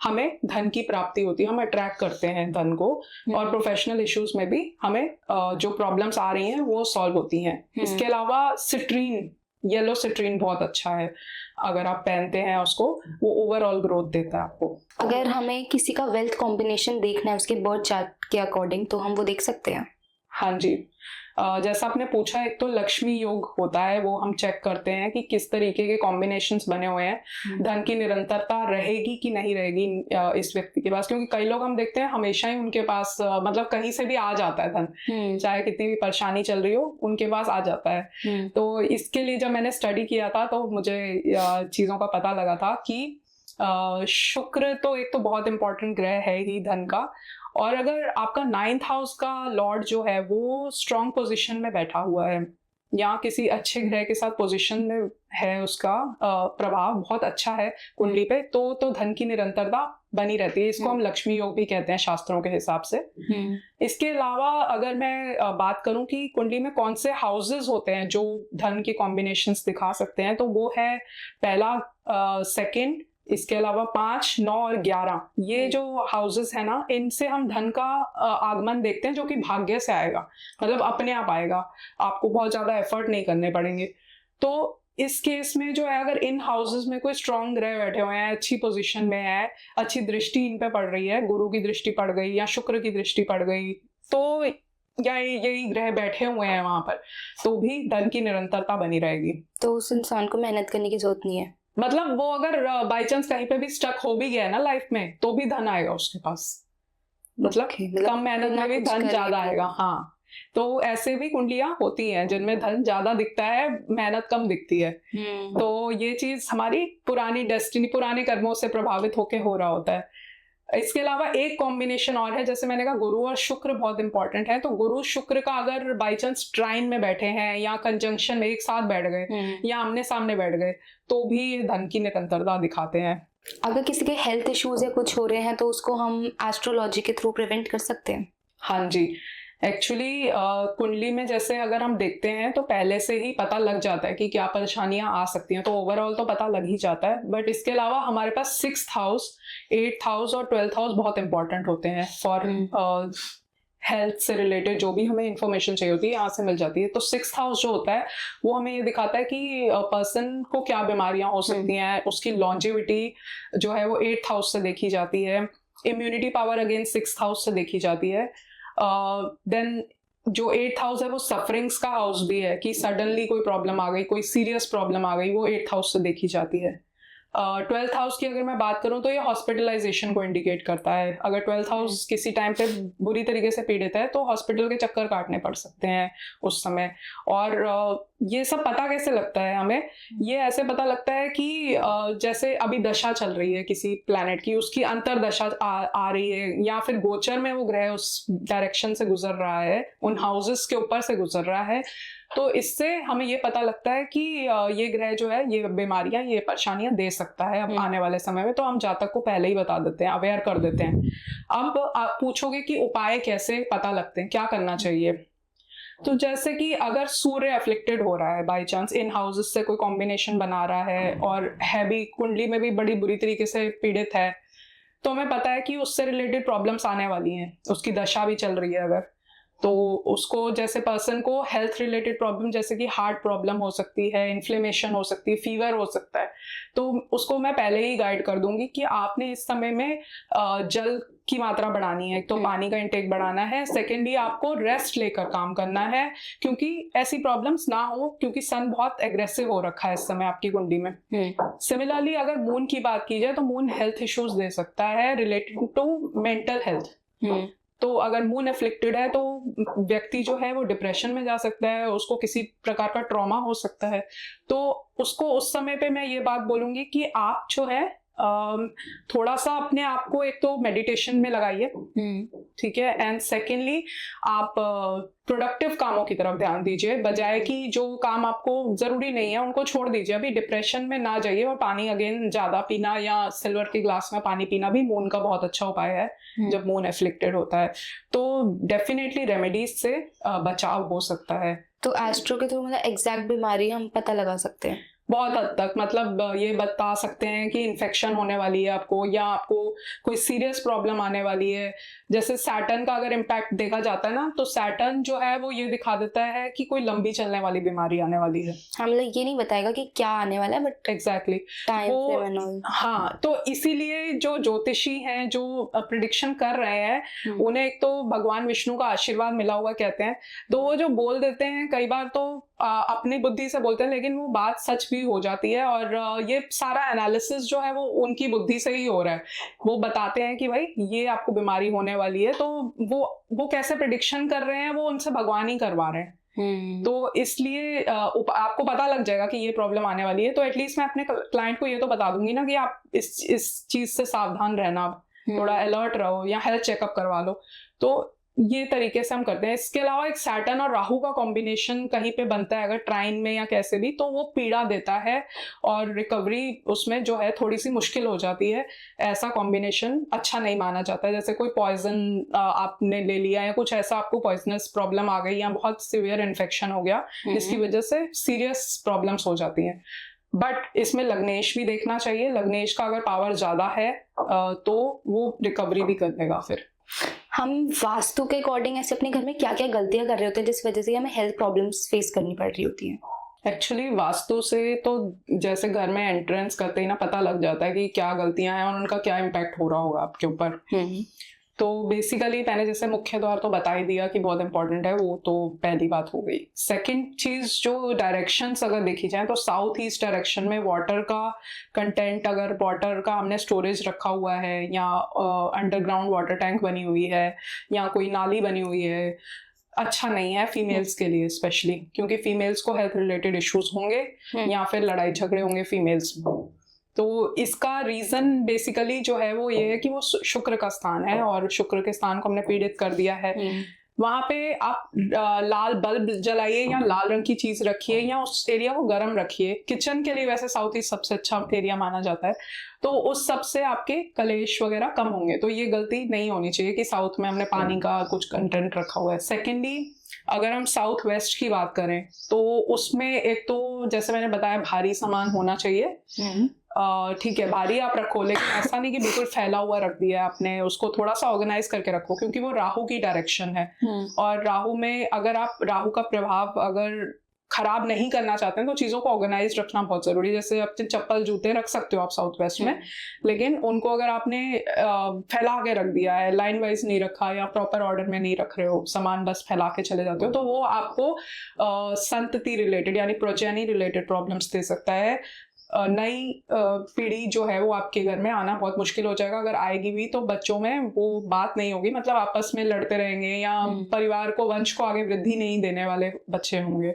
हमें धन की प्राप्ति होती है, हम अट्रैक्ट करते हैं धन को, और प्रोफेशनल इश्यूज में भी हमें जो प्रॉब्लम्स आ रही हैं वो सॉल्व होती हैं। इसके अलावा सिट्रीन, येलो सिट्रीन बहुत अच्छा है, अगर आप पहनते हैं उसको, वो ओवरऑल ग्रोथ देता है आपको। अगर हमें किसी का वेल्थ कॉम्बिनेशन देखना है उसके बर्थ चार्ट के अकॉर्डिंग, तो हम वो देख सकते हैं? हाँ जी, जैसा आपने पूछा, एक तो लक्ष्मी योग होता है, वो हम चेक करते हैं कि किस तरीके के कॉम्बिनेशंस बने हुए हैं, धन की निरंतरता रहेगी कि नहीं रहेगी इस व्यक्ति के पास, क्योंकि कई लोग हम देखते हैं हमेशा ही उनके पास मतलब कहीं से भी आ जाता है धन, चाहे कितनी भी परेशानी चल रही हो उनके पास आ जाता है। तो इसके लिए जब मैंने स्टडी किया था तो मुझे चीजों का पता लगा था कि शुक्र तो एक तो बहुत इंपॉर्टेंट ग्रह है ही धन का, और अगर आपका 9th हाउस का लॉर्ड जो है वो स्ट्रॉन्ग पोजीशन में बैठा हुआ है या किसी अच्छे ग्रह के साथ पोजीशन में है, उसका प्रभाव बहुत अच्छा है कुंडली पे, तो धन की निरंतरता बनी रहती है। इसको हम लक्ष्मी योग भी कहते हैं शास्त्रों के हिसाब से। इसके अलावा अगर मैं बात करूं कि कुंडली में कौन से हाउसेस होते हैं जो धन के कॉम्बिनेशंस दिखा सकते हैं, तो वो है पहला, सेकंड, इसके अलावा 5, 9 और 11, ये जो हाउसेस है ना, इनसे हम धन का आगमन देखते हैं, जो कि भाग्य से आएगा, मतलब अपने आप आएगा, आपको बहुत ज्यादा एफर्ट नहीं करने पड़ेंगे। तो इस केस में जो है, अगर इन हाउसेस में कोई स्ट्रॉन्ग ग्रह बैठे हुए हैं, अच्छी पोजीशन में है, अच्छी दृष्टि इन पे पड़ रही है, गुरु की दृष्टि पड़ गई या शुक्र की दृष्टि पड़ गई, तो या यही ग्रह बैठे हुए हैं वहां पर, तो भी धन की निरंतरता बनी रहेगी। तो उस इंसान को मेहनत करने की जरूरत नहीं है, मतलब वो अगर बाई चांस कहीं पे भी स्टक हो भी गया ना लाइफ में, तो भी धन आएगा उसके पास, मतलब कम मेहनत में भी धन ज्यादा आएगा। हाँ, तो ऐसे भी कुंडलियां होती हैं जिनमें धन ज्यादा दिखता है, मेहनत कम दिखती है। तो ये चीज हमारी पुरानी डेस्टिनी, पुराने कर्मों से प्रभावित होके हो रहा होता है। इसके अलावा एक कॉम्बिनेशन और है, जैसे मैंने कहा गुरु और शुक्र बहुत इंपॉर्टेंट है, तो गुरु शुक्र का अगर बाई चांस ट्राइन में बैठे हैं या कंजंक्शन में एक साथ बैठ गए या आमने सामने बैठ गए, तो भी धन की निरंतरता दिखाते हैं। अगर किसी के हेल्थ इश्यूज या कुछ हो रहे हैं तो उसको हम एस्ट्रोलॉजी के थ्रू प्रिवेंट कर सकते हैं? हाँ जी, एक्चुअली कुंडली में जैसे अगर हम देखते हैं तो पहले से ही पता लग जाता है कि क्या परेशानियां आ सकती हैं, तो ओवरऑल तो पता लग ही जाता है। बट इसके अलावा हमारे पास 6th हाउस, 8th हाउस और 12th हाउस बहुत इंपॉर्टेंट होते हैं फॉर हेल्थ से रिलेटेड, जो भी हमें इंफॉर्मेशन चाहिए होती है यहाँ से मिल जाती है। तो 6th हाउस जो होता है वो हमें ये दिखाता है कि पर्सन को क्या बीमारियां हो सकती हैं, उसकी लॉन्जेविटी जो है वो 8th हाउस से देखी जाती है, immunity power again 6th house से देखी जाती है। देन जो 8th हाउस है वो सफरिंग्स का हाउस भी है, कि सडनली कोई प्रॉब्लम आ गई, कोई सीरियस प्रॉब्लम आ गई, वो 8th हाउस से देखी जाती है। 12th हाउस की अगर मैं बात करूं तो ये हॉस्पिटलाइजेशन को इंडिकेट करता है। अगर 12th हाउस किसी टाइम पे बुरी तरीके से पीड़ित है तो हॉस्पिटल के चक्कर काटने पड़ सकते हैं उस समय। और ये सब पता कैसे लगता है हमें? ये ऐसे पता लगता है कि जैसे अभी दशा चल रही है किसी प्लैनेट की, उसकी अंतरदशा आ रही है, या फिर गोचर में वो ग्रह उस डायरेक्शन से गुजर रहा है, उन हाउसेस के ऊपर से गुजर रहा है, तो इससे हमें ये पता लगता है कि ये ग्रह जो है ये बीमारियां, ये परेशानियां दे सकता है अब आने वाले समय में। तो हम जातक को पहले ही बता देते हैं, अवेयर कर देते हैं। अब आप पूछोगे कि उपाय कैसे पता लगते हैं, क्या करना चाहिए? तो जैसे कि अगर सूर्य अफ्लिक्टेड हो रहा है बाय चांस, इन हाउसेस से कोई कॉम्बिनेशन बना रहा है और है भी कुंडली में भी बड़ी बुरी तरीके से पीड़ित है, तो हमें पता है कि उससे रिलेटेड प्रॉब्लम्स आने वाली हैं, उसकी दशा भी चल रही है अगर, तो उसको जैसे पर्सन को हेल्थ रिलेटेड प्रॉब्लम जैसे कि हार्ट प्रॉब्लम हो सकती है, इन्फ्लेमेशन हो सकती है, फीवर हो सकता है, तो उसको मैं पहले ही गाइड कर दूंगी कि आपने इस समय में जल की मात्रा बढ़ानी है। तो पानी का इंटेक बढ़ाना है, सेकेंडली आपको रेस्ट लेकर काम करना है क्योंकि ऐसी प्रॉब्लम्स ना हो, क्योंकि सन बहुत एग्रेसिव हो रखा है इस समय आपकी कुंडली में। सिमिलरली अगर मून की बात की जाए तो मून हेल्थ इश्यूज दे सकता है रिलेटेड टू मेंटल हेल्थ। तो अगर मून एफ्लिक्टेड है तो व्यक्ति जो है वो डिप्रेशन में जा सकता है, उसको किसी प्रकार का ट्रॉमा हो सकता है। तो उसको उस समय पे मैं ये बात बोलूंगी कि आप जो है थोड़ा सा अपने आप को एक तो मेडिटेशन में लगाइए, ठीक है, एंड सेकेंडली आप प्रोडक्टिव कामों की तरफ ध्यान दीजिए, बजाय कि जो काम आपको जरूरी नहीं है उनको छोड़ दीजिए। अभी डिप्रेशन में ना जाइए, और पानी अगेन ज्यादा पीना या सिल्वर के ग्लास में पानी पीना भी मून का बहुत अच्छा उपाय है जब मून एफ्लिक्टेड होता है। तो डेफिनेटली रेमेडीज से बचाव हो सकता है। तो एस्ट्रो के थ्रू मतलब एग्जैक्ट बीमारी हम पता लगा सकते हैं बहुत हद तक, मतलब ये बता सकते हैं कि इन्फेक्शन होने वाली है आपको, या आपको कोई सीरियस प्रॉब्लम आने वाली है। जैसे सैटर्न का अगर इम्पैक्ट देखा जाता है ना, तो सैटर्न जो है वो ये दिखा देता है कि कोई लंबी चलने वाली बीमारी आने वाली है। हम लोग ये नहीं बताएगा कि क्या आने वाला है, बट एग्जैक्टली वो, हाँ, तो इसीलिए जो ज्योतिषी हैं जो प्रिडिक्शन कर रहे हैं उन्हें एक तो भगवान विष्णु का आशीर्वाद मिला हुआ कहते हैं, तो वो जो बोल देते हैं कई बार तो अपनी बुद्धि से बोलते हैं, लेकिन वो बात सच भी हो जाती है। और ये सारा एनालिसिस जो है वो उनकी बुद्धि से ही हो रहा है। वो बताते हैं कि भाई ये आपको बीमारी होने वाली है, तो वो कैसे प्रिडिक्शन कर रहे हैं, वो उनसे भगवान ही करवा रहे हैं। तो इसलिए आपको पता लग जाएगा कि ये प्रॉब्लम आने वाली है। तो एटलीस्ट मैं अपने क्लाइंट को ये तो बता दूंगी ना कि आप इस चीज से सावधान रहना, थोड़ा अलर्ट रहो, या हेल्थ चेकअप करवा लो। तो ये तरीके से हम करते हैं। इसके अलावा एक सैटर्न और राहु का कॉम्बिनेशन कहीं पे बनता है अगर ट्राइन में या कैसे भी, तो वो पीड़ा देता है और रिकवरी उसमें जो है थोड़ी सी मुश्किल हो जाती है। ऐसा कॉम्बिनेशन अच्छा नहीं माना जाता है। जैसे कोई पॉइजन आपने ले लिया या कुछ ऐसा आपको पॉइजनस प्रॉब्लम आ गई या बहुत सीवियर इन्फेक्शन हो गया जिसकी वजह से सीरियस प्रॉब्लम्स हो जाती हैं। बट इसमें लग्नेश भी देखना चाहिए। लग्नेश का अगर पावर ज्यादा है तो वो रिकवरी भी कर देगा। फिर हम वास्तु के अकॉर्डिंग ऐसे अपने घर में क्या क्या गलतियां कर रहे होते हैं जिस वजह से हमें हेल्थ प्रॉब्लम्स फेस करनी पड़ रही होती हैं? एक्चुअली वास्तु से तो जैसे घर में एंट्रेंस करते ही ना पता लग जाता है कि क्या गलतियां हैं और उनका क्या इम्पैक्ट हो रहा होगा आपके ऊपर। तो बेसिकली मैंने जैसे मुख्य द्वार तो बता ही दिया कि बहुत इंपॉर्टेंट है, वो तो पहली बात हो गई। सेकंड चीज जो डायरेक्शंस अगर देखी जाए तो साउथ ईस्ट डायरेक्शन में वाटर का कंटेंट, अगर वाटर का हमने स्टोरेज रखा हुआ है या अंडरग्राउंड वाटर टैंक बनी हुई है या कोई नाली बनी हुई है, अच्छा नहीं है फीमेल्स के लिए स्पेशली, क्योंकि फीमेल्स को हेल्थ रिलेटेड इश्यूज होंगे या फिर लड़ाई झगड़े होंगे फीमेल्स में। तो इसका रीजन बेसिकली जो है वो ये है कि वो शुक्र का स्थान है और शुक्र के स्थान को हमने पीड़ित कर दिया है। वहां पे आप लाल बल्ब जलाइए या लाल रंग की चीज रखिए या उस एरिया को गर्म रखिए। किचन के लिए वैसे साउथ ईस्ट सबसे अच्छा एरिया माना जाता है, तो उस सब से आपके कलेश वगैरह कम होंगे। तो ये गलती नहीं होनी चाहिए कि साउथ में हमने पानी का कुछ कंटेंट रखा हुआ है। सेकेंडली अगर हम साउथ वेस्ट की बात करें तो उसमें एक तो जैसे मैंने बताया भारी सामान होना चाहिए। ठीक है, भारी आप रखो, लेकिन ऐसा नहीं कि बिल्कुल फैला हुआ रख दिया आपने। उसको थोड़ा सा ऑर्गेनाइज करके रखो, क्योंकि वो राहु की डायरेक्शन है। और राहु में अगर आप राहु का प्रभाव अगर खराब नहीं करना चाहते हैं तो चीजों को ऑर्गेनाइज रखना बहुत जरूरी है। जैसे अपने चप्पल जूते रख सकते हो आप साउथ वेस्ट में, लेकिन उनको अगर आपने फैला के रख दिया है, लाइन वाइज नहीं रखा या प्रॉपर ऑर्डर में नहीं रख रहे हो, सामान बस फैला के चले जाते हो, तो वो आपको संतति रिलेटेड यानी प्रोजेनी रिलेटेड प्रॉब्लम्स दे सकता है। नई पीढ़ी जो है वो आपके घर में आना बहुत मुश्किल हो जाएगा। अगर आएगी भी तो बच्चों में वो बात नहीं होगी, मतलब आपस में लड़ते रहेंगे या परिवार को, वंश को आगे वृद्धि नहीं देने वाले बच्चे होंगे।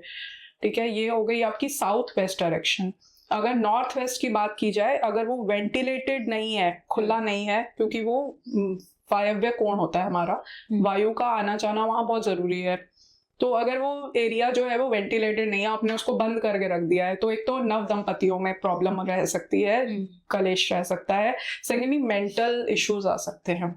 ठीक है, ये हो गई आपकी साउथ वेस्ट डायरेक्शन। अगर नॉर्थ वेस्ट की बात की जाए, अगर वो वेंटिलेटेड नहीं है, खुला नहीं है, क्योंकि वो वायव्य कोण होता है हमारा, वायु का आना जाना वहां बहुत जरूरी है। तो अगर वो एरिया जो है वो वेंटिलेटेड नहीं है, आपने उसको बंद करके रख दिया है, तो एक तो नव दंपतियों में प्रॉब्लम रह सकती है, कलेश रह सकता है। सेकेंडली मेंटल इश्यूज आ सकते हैं,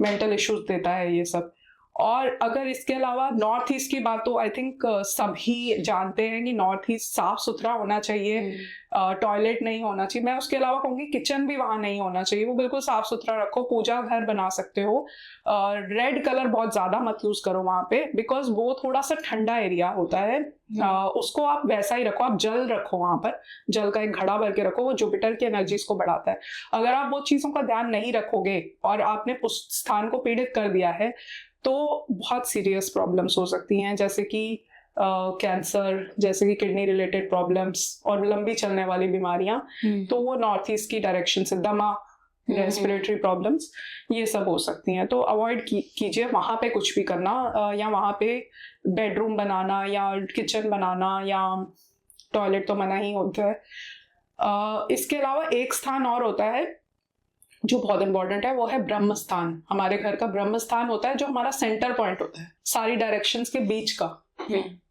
मेंटल इश्यूज देता है ये सब। और अगर इसके अलावा नॉर्थ ईस्ट की बात, तो आई थिंक सभी जानते हैं कि नॉर्थ ईस्ट साफ सुथरा होना चाहिए, टॉयलेट नहीं होना चाहिए। मैं उसके अलावा कहूँगी किचन भी वहाँ नहीं होना चाहिए, वो बिल्कुल साफ सुथरा रखो। पूजा घर बना सकते हो, रेड कलर बहुत ज़्यादा मत यूज़ करो वहाँ पे, बिकॉज वो थोड़ा सा ठंडा एरिया होता है। उसको आप वैसा ही रखो, आप जल रखो वहाँ पर, जल का एक घड़ा भर के रखो, वो जुपिटर की एनर्जीज को बढ़ाता है। अगर आप वो चीज़ों का ध्यान नहीं रखोगे और आपने उस स्थान को पीड़ित कर दिया है, तो बहुत सीरियस प्रॉब्लम्स हो सकती हैं, जैसे कि कैंसर, जैसे कि किडनी रिलेटेड प्रॉब्लम्स और लंबी चलने वाली बीमारियां। तो वो नॉर्थ ईस्ट की डायरेक्शन से दमा, रेस्पिरेटरी प्रॉब्लम्स, ये सब हो सकती हैं। तो अवॉइड कीजिए वहाँ पे कुछ भी करना, या वहाँ पे बेडरूम बनाना या किचन बनाना या टॉयलेट तो मना ही होता है। इसके अलावा एक स्थान और होता है जो बहुत इंपॉर्टेंट है, वो है ब्रह्म स्थान। हमारे घर का ब्रह्म स्थान होता है, जो हमारा सेंटर पॉइंट होता है सारी डायरेक्शंस के बीच का।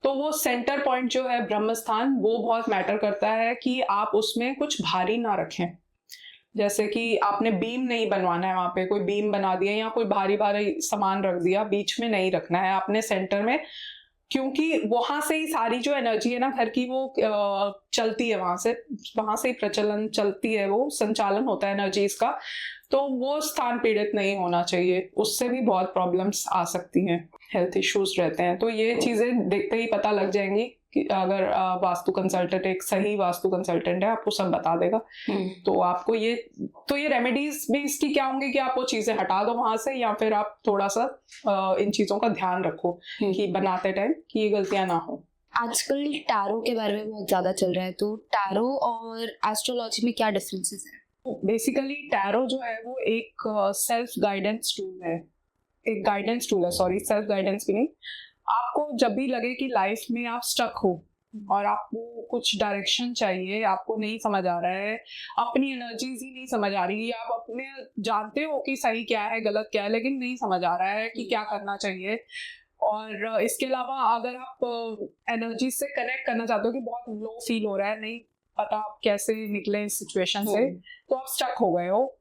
तो वो सेंटर पॉइंट जो है ब्रह्म स्थान, वो बहुत मैटर करता है कि आप उसमें कुछ भारी ना रखें। जैसे कि आपने बीम नहीं बनवाना है, वहां पे कोई बीम बना दिया या कोई भारी भारी सामान रख दिया, बीच में नहीं रखना है आपने, सेंटर में, क्योंकि वहां से ही सारी जो एनर्जी है ना घर की, वो चलती है, वहां से ही प्रचलन चलती है, वो संचालन होता है एनर्जीज का। तो वो स्थान पीड़ित नहीं होना चाहिए, उससे भी बहुत प्रॉब्लम्स आ सकती हैं, हेल्थ इश्यूज रहते हैं। तो ये चीजें देखते ही पता लग जाएंगी कि अगर वास्तु कंसल्टेंट एक सही वास्तु कंसल्टेंट है, आपको सब बता देगा। तो आपको ये रेमेडीज भी इसकी क्या होंगे कि आप वो चीजें हटा दो वहां से, या फिर आप थोड़ा सा इन चीजों का ध्यान रखो कि बनाते टाइम कि ये गलतियां ना हो। आजकल टैरो के बारे में बहुत ज़्यादा चल रहा है, तो टैरो और एस्ट्रोलॉजी में क्या डिफरेंसेस हैं? बेसिकली टैरो जो है वो एक सेल्फ गाइडेंस टूल है, एक गाइडेंस टूल है, सॉरी सेल्फ गाइडेंस भी नहीं। आपको जब भी लगे कि लाइफ में आप स्टक हो और आपको कुछ डायरेक्शन चाहिए, आपको नहीं समझ आ रहा है, अपनी एनर्जीज ही नहीं समझ आ रही, आप अपने जानते हो कि सही क्या है गलत क्या है, लेकिन नहीं समझ आ रहा है कि क्या करना चाहिए। और इसके अलावा अगर आप एनर्जी से कनेक्ट करना चाहते हो कि बहुत लो फील हो रहा है, नहीं पता आप कैसे निकले इस सिचुएशन से, तो आप स्टक हो गए हो,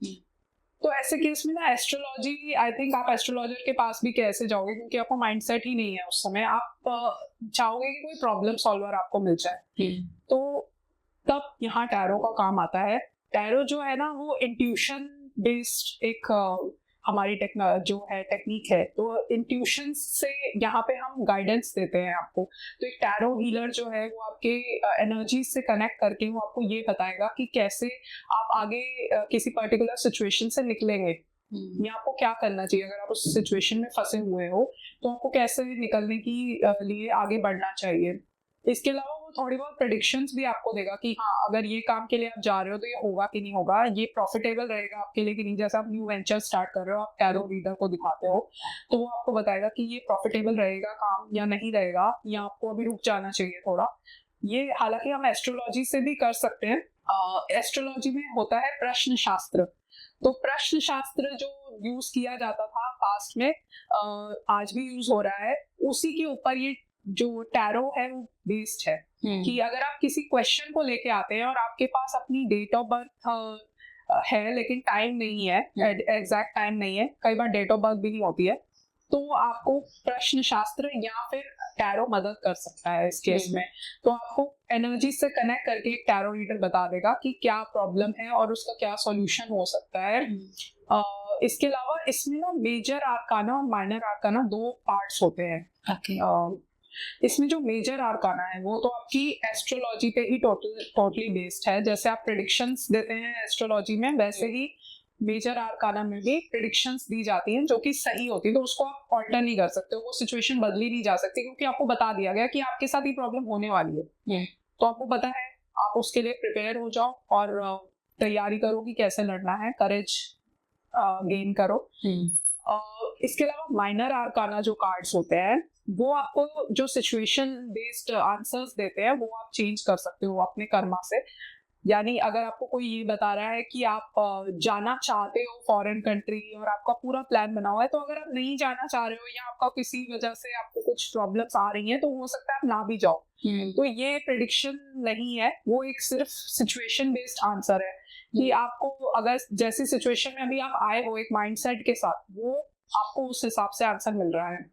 तो ऐसे केस में ना एस्ट्रोलॉजी, आई थिंक आप एस्ट्रोलॉजर के पास भी कैसे जाओगे, क्योंकि आपको माइंडसेट ही नहीं है उस समय। आप चाहोगे कि कोई प्रॉब्लम सॉल्वर आपको मिल जाए, तो तब यहाँ टैरो का काम आता है। टैरो जो है ना, वो इंट्यूशन बेस्ड एक हमारी टेक्निक है, तो इंट्यूशन से यहाँ पे हम गाइडेंस देते हैं आपको। तो एक टैरो हीलर जो है वो आपके एनर्जी से कनेक्ट करके वो आपको ये बताएगा कि कैसे आप आगे किसी पर्टिकुलर सिचुएशन से निकलेंगे, या आपको क्या करना चाहिए। अगर आप उस सिचुएशन में फंसे हुए हो तो आपको कैसे निकलने की लिए आगे बढ़ना चाहिए। इसके अलावा वो थोड़ी बहुत प्रेडिक्शंस भी आपको देगा कि हाँ, अगर ये काम के लिए आप जा रहे हो तो ये होगा कि नहीं होगा, ये प्रॉफिटेबल रहेगा आपके लिए कि नहीं। जैसे आप न्यू वेंचर स्टार्ट कर रहे हो, आप टैरो रीडर को दिखाते हो, तो वो आपको बताएगा कि ये प्रॉफिटेबल रहेगा काम या नहीं रहेगा, या आपको अभी रुक जाना चाहिए थोड़ा। ये हालांकि हम एस्ट्रोलॉजी से भी कर सकते हैं। एस्ट्रोलॉजी में होता है प्रश्न शास्त्र। तो प्रश्न शास्त्र जो यूज किया जाता था पास्ट में, आज भी यूज हो रहा है, उसी के ऊपर ये जो टैरो है वो बेस्ड है। कि अगर आप किसी क्वेश्चन को लेके आते हैं और आपके पास अपनी डेट ऑफ बर्थ है लेकिन टाइम नहीं है, एग्जैक्ट टाइम नहीं है, कई बार डेट ऑफ बर्थ भी नहीं होती है, तो आपको प्रश्न शास्त्र या फिर टैरो मदद कर सकता है इस केस में। तो आपको एनर्जी से कनेक्ट करके एक टैरो रीडर बता देगा कि क्या प्रॉब्लम है और उसका क्या सॉल्यूशन हो सकता है। इसके अलावा इसमें ना मेजर आर्काना और माइनर आर्काना दो पार्ट्स होते हैं। इसमें जो मेजर आर्काना है वो तो आपकी एस्ट्रोलॉजी पे ही टोटली बेस्ड है। जैसे आप प्रेडिक्शंस देते हैं एस्ट्रोलॉजी में, वैसे ही मेजर आर्काना में भी प्रेडिक्शंस दी जाती हैं जो कि सही होती है। तो उसको आप ऑल्टर नहीं कर सकते, वो सिचुएशन बदली नहीं जा सकती, क्योंकि आपको बता दिया गया कि आपके साथ ही प्रॉब्लम होने वाली है। तो आपको पता है, आप उसके लिए प्रिपेयर हो जाओ और तैयारी करो कि कैसे लड़ना है, करेज गेन करो। इसके अलावा माइनर आर्काना जो कार्ड्स होते हैं वो आपको जो सिचुएशन बेस्ड आंसर्स देते हैं वो आप चेंज कर सकते हो अपने कर्मा से। यानी अगर आपको कोई ये बता रहा है कि आप जाना चाहते हो फॉरेन कंट्री और आपका पूरा प्लान बना हुआ है, तो अगर आप नहीं जाना चाह रहे हो या आपका किसी वजह से आपको कुछ प्रॉब्लम्स आ रही हैं, तो हो सकता है आप ना भी जाओ। तो ये प्रेडिक्शन नहीं है, वो एक सिर्फ सिचुएशन बेस्ड आंसर है कि आपको अगर जैसी सिचुएशन में अभी आप आए हो एक माइंडसेट के साथ, वो आपको उस हिसाब से आंसर मिल रहा है।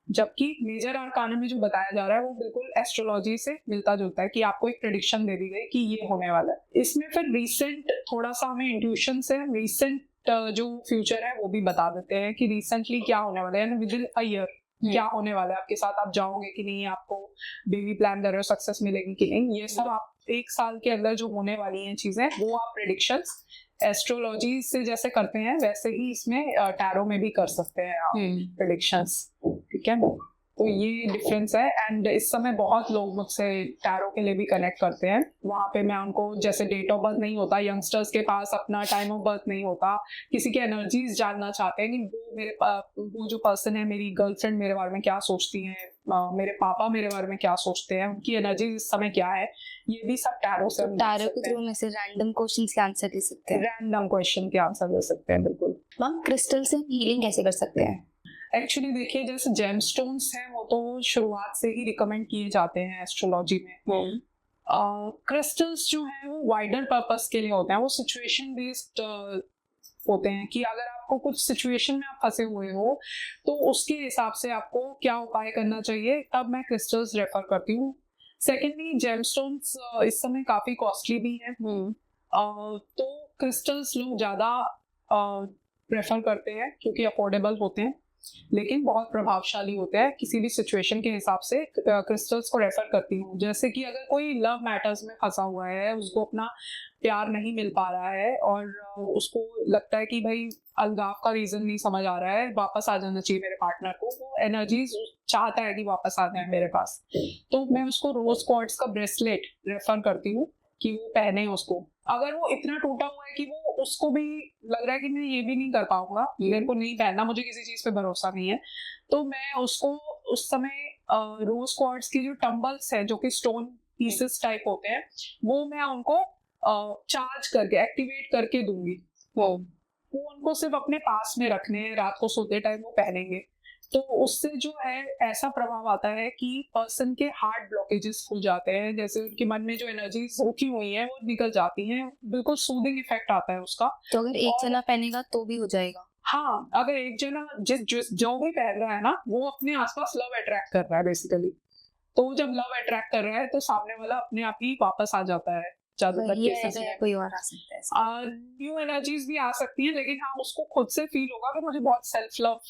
जबकि मेजर आर्काना में जो बताया जा रहा है वो बिल्कुल एस्ट्रोलॉजी से मिलता जुलता है कि आपको एक प्रेडिक्शन दे दी गई कि ये होने वाला है। इसमें फिर रिसेंट थोड़ा सा हमें इंट्यूशन से रिसेंट जो फ्यूचर है वो भी बता देते हैं कि रिसेंटली क्या होने वाला है, विद इन अ ईयर क्या होने वाला है आपके साथ, आप जाओगे कि नहीं, आपको बेबी प्लान कर रहे हो सक्सेस मिलेगी कि नहीं, ये सब आप एक साल के अंदर जो होने वाली हैं चीजें वो आप प्रेडिक्शंस एस्ट्रोलॉजी से जैसे करते हैं वैसे ही इसमें टैरो में भी कर सकते हैं आप प्रेडिक्शंस। ठीक है, तो ये डिफरेंस है। एंड इस समय बहुत लोग मुझसे टैरो के लिए भी कनेक्ट करते हैं। वहाँ पे मैं उनको जैसे डेट ऑफ बर्थ नहीं होता, यंगस्टर्स के पास अपना टाइम ऑफ बर्थ नहीं होता, किसी की एनर्जीज जानना चाहते हैं कि वो जो पर्सन है, मेरी गर्लफ्रेंड मेरे बारे में क्या सोचती है, मेरे पापा मेरे बारे में क्या सोचते हैं, उनकी एनर्जी इस समय क्या है, ये भी सब टैरो से टैरो के थ्रू में से रैंडम क्वेश्चंस के आंसर दे सकते हैं, रैंडम क्वेश्चन के आंसर दे सकते हैं। बिल्कुल मैम, क्रिस्टल से हीलिंग कैसे कर सकते हैं? एक्चुअली देखिए, जैसे जेमस्टोन्स हैं वो तो शुरुआत से ही रिकमेंड किए जाते हैं एस्ट्रोलॉजी में। क्रिस्टल्स जो हैं वो वाइडर पर्पस के लिए होते हैं, वो सिचुएशन बेस्ड होते हैं कि अगर आपको कुछ सिचुएशन में आप फंसे हुए हो तो उसके हिसाब से आपको क्या उपाय करना चाहिए, तब मैं क्रिस्टल्स रेफर करती हूँ। सेकेंडली, जेमस्टोन्स इस समय काफ़ी कॉस्टली भी हैं, तो क्रिस्टल्स लोग ज़्यादा प्रेफर करते हैं क्योंकि अफोर्डेबल होते हैं, लेकिन बहुत प्रभावशाली होते हैं। किसी भी सिचुएशन के हिसाब से क्रिस्टल्स को रेफर करती हूँ। जैसे कि अगर कोई लव मैटर्स में फंसा हुआ है, उसको अपना प्यार नहीं मिल पा रहा है और उसको लगता है कि भाई अलगाव का रीजन नहीं समझ आ रहा है, वापस आ जाना चाहिए मेरे पार्टनर को, वो एनर्जीज चाहता है कि वापस आ जाए मेरे पास, तो मैं उसको रोज क्वार्ट्ज का ब्रेसलेट रेफर करती हूँ कि वो पहने उसको। अगर वो इतना टूटा हुआ है कि वो उसको भी लग रहा है कि मैं ये भी नहीं कर पाऊंगा, मेरे को नहीं पहनना, मुझे किसी चीज पे भरोसा नहीं है, तो मैं उसको उस समय रोज क्वार्ट्ज की जो टम्बल्स है जो कि स्टोन पीसेस टाइप होते हैं, वो मैं उनको चार्ज करके एक्टिवेट करके दूंगी। वो उनको सिर्फ अपने पास में रखने हैं, रात को सोते टाइम वो पहनेंगे, तो उससे जो है ऐसा प्रभाव आता है कि पर्सन के हार्ट ब्लॉकेजेस खुल जाते हैं, जैसे उनके मन में जो एनर्जी रोकी हुई है वो निकल जाती हैं, बिल्कुल सूदिंग इफेक्ट आता है उसका। तो अगर एक जना पहनेगा तो भी हो जाएगा? हाँ, अगर एक जना जो भी पहन रहा है ना, वो अपने आसपास लव अट्रैक्ट कर रहा है बेसिकली, तो जब लव अट्रैक्ट कर रहा है तो सामने वाला अपने आप ही वापस आ जाता है ज्यादातर केसेस में। कोई और आ सकता है, न्यू एनर्जीज भी आ सकती है, लेकिन हाँ उसको खुद से फील होगा कि मुझे बहुत सेल्फ लव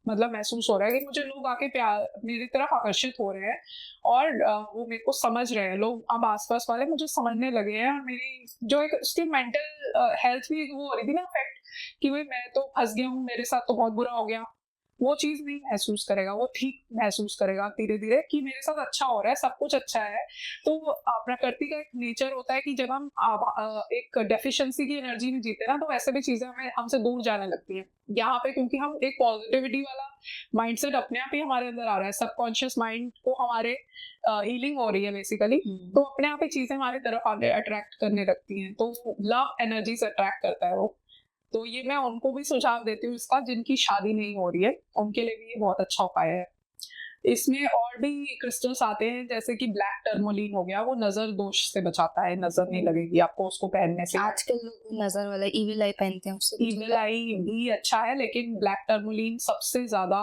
मतलब महसूस हो रहा है कि मुझे लोग आके प्यार मेरी तरफ आकर्षित हो रहे हैं और वो मेरे को समझ रहे हैं, लोग अब आसपास वाले मुझे समझने लगे हैं, और मेरी जो एक उसकी मेंटल हेल्थ भी वो हो रही थी ना अफेक्ट कि भाई मैं तो फंस गया हूँ, मेरे साथ तो बहुत बुरा हो गया, वो चीज नहीं महसूस करेगा, वो ठीक महसूस करेगा धीरे धीरे कि मेरे साथ अच्छा हो रहा है, सब कुछ अच्छा है। तो प्रकृति का एक नेचर होता है कि जब हम एक डेफिशिएंसी की एनर्जी में जीते ना, तो वैसे भी चीजें हमें हमसे दूर जाने लगती हैं। यहाँ पे क्योंकि हम एक पॉजिटिविटी वाला माइंडसेट अपने आप ही हमारे अंदर आ रहा है, सबकॉन्शियस माइंड को हमारे हीलिंग हो रही है बेसिकली, तो अपने आप ही चीजें हमारी तरफ आगे अट्रैक्ट करने लगती हैं, तो लव एनर्जी से अट्रैक्ट करता है वो। तो ये मैं उनको भी सुझाव देती हूँ इसका, जिनकी शादी नहीं हो रही है उनके लिए भी ये बहुत अच्छा उपाय है। इसमें और भी क्रिस्टल्स आते हैं, जैसे कि ब्लैक टर्मोलिन हो गया, वो नजर दोष से बचाता है, नजर नहीं लगेगी आपको उसको पहनने से। आजकल लोग नजर वाला इविल आई पहनते हैं, उससे इविल आई भी अच्छा है, लेकिन ब्लैक टर्मोलिन सबसे ज्यादा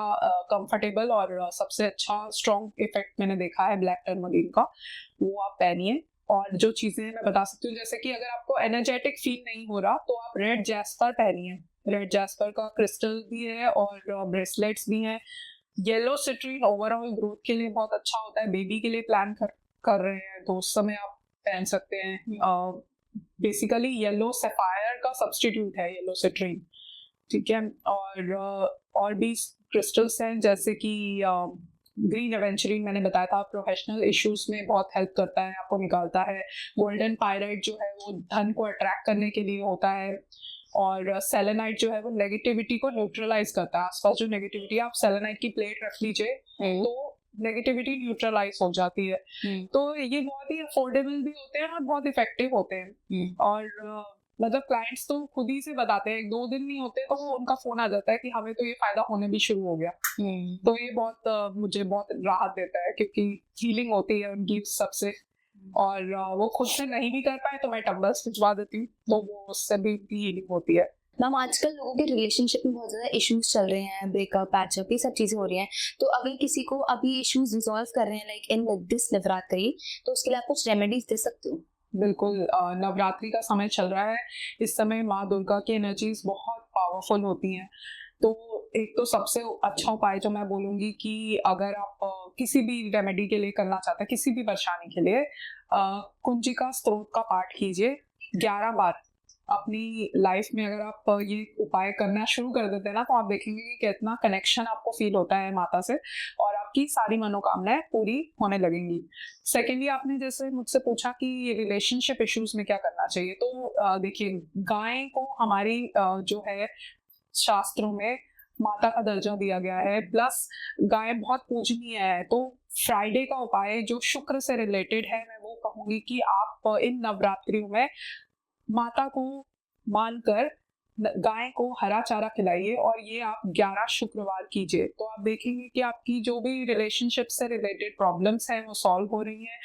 कंफर्टेबल और सबसे अच्छा स्ट्रॉन्ग इफेक्ट मैंने देखा है ब्लैक टर्मोलिन का, वो आप पहनिए। और जो चीजें मैं बता सकती हूँ, जैसे कि अगर आपको एनर्जेटिक फील नहीं हो रहा तो आप रेड जैस्पर पहनिए, रेड जैस्पर का क्रिस्टल भी है और ब्रेसलेट्स भी हैं। येलो सिट्रीन ओवरऑल ग्रोथ के लिए बहुत अच्छा होता है, बेबी के लिए प्लान कर रहे हैं तो उस समय आप पहन सकते हैं। बेसिकली येलो सैफायर का सब्स्टिट्यूट है येलो सिट्रीन, ठीक है। और भी क्रिस्टल्स हैं जैसे कि ग्रीन एवेंचुरिन मैंने बताया था, प्रोफेशनल इश्यूज में बहुत हेल्प करता है, आपको निकालता है। गोल्डन पायराइट जो है वो धन को अट्रैक्ट करने के लिए होता है, और सेलेनाइट जो है वो नेगेटिविटी को न्यूट्रलाइज करता है। आसपास जो नेगेटिविटी, आप सेलेनाइट की प्लेट रख लीजिए तो नेगेटिविटी न्यूट्रलाइज हो जाती है। तो ये बहुत ही अफोर्डेबल भी होते हैं और बहुत इफेक्टिव होते हैं। और मतलब क्लाइंट्स तो खुद ही से बताते हैं, 2 दिन नहीं होते तो उनका फोन आ जाता है कि हमें तो ये फायदा होने भी शुरू हो गया। तो ये बहुत मुझे बहुत राहत देता है, क्योंकि हीलिंग होती है उनकी सबसे, और वो खुद से नहीं भी कर पाए तो मैं टम्बल्स भिजवा देती हूँ, तो वो उससे भी हीलिंग होती है। मैम आजकल लोगों के रिलेशनशिप में बहुत ज़्यादा इश्यूज चल रहे हैं, ब्रेकअप, पैचअप, ये सब चीज़ें हो रही हैं। तो अगर किसी को अभी इश्यूज रिजॉल्व कर रहे हैं लाइक इन दिस नवरात्रि, तो उसके लिए आप कुछ रेमेडीज दे सकते हो? बिल्कुल, नवरात्रि का समय चल रहा है। इस समय माँ दुर्गा की एनर्जीज बहुत पावरफुल होती हैं। तो एक तो सबसे अच्छा उपाय जो मैं बोलूँगी कि अगर आप किसी भी रेमेडी के लिए करना चाहते हैं, किसी भी परेशानी के लिए, कुंजिका स्तोत्र का पाठ कीजिए 11 बार। अपनी लाइफ में अगर आप ये उपाय करना शुरू कर देते हैं ना, तो आप देखेंगे कि कितना कनेक्शन आपको फील होता है माता से, और आपकी सारी मनोकामनाएं पूरी होने लगेंगी। सेकेंडली, आपने जैसे मुझसे पूछा कि रिलेशनशिप इश्यूज में क्या करना चाहिए, तो देखिए, गाय को हमारी जो है शास्त्रों में माता का दर्जा दिया गया है, प्लस गाय बहुत पूजनीय है। तो फ्राइडे का उपाय जो शुक्र से रिलेटेड है, मैं वो कहूंगी कि आप इन नवरात्रियों में माता को मानकर गाय को हरा चारा खिलाइए, और ये आप 11 शुक्रवार कीजिए। तो आप देखेंगे कि आपकी जो भी रिलेशनशिप से रिलेटेड प्रॉब्लम्स हैं वो सॉल्व हो रही हैं।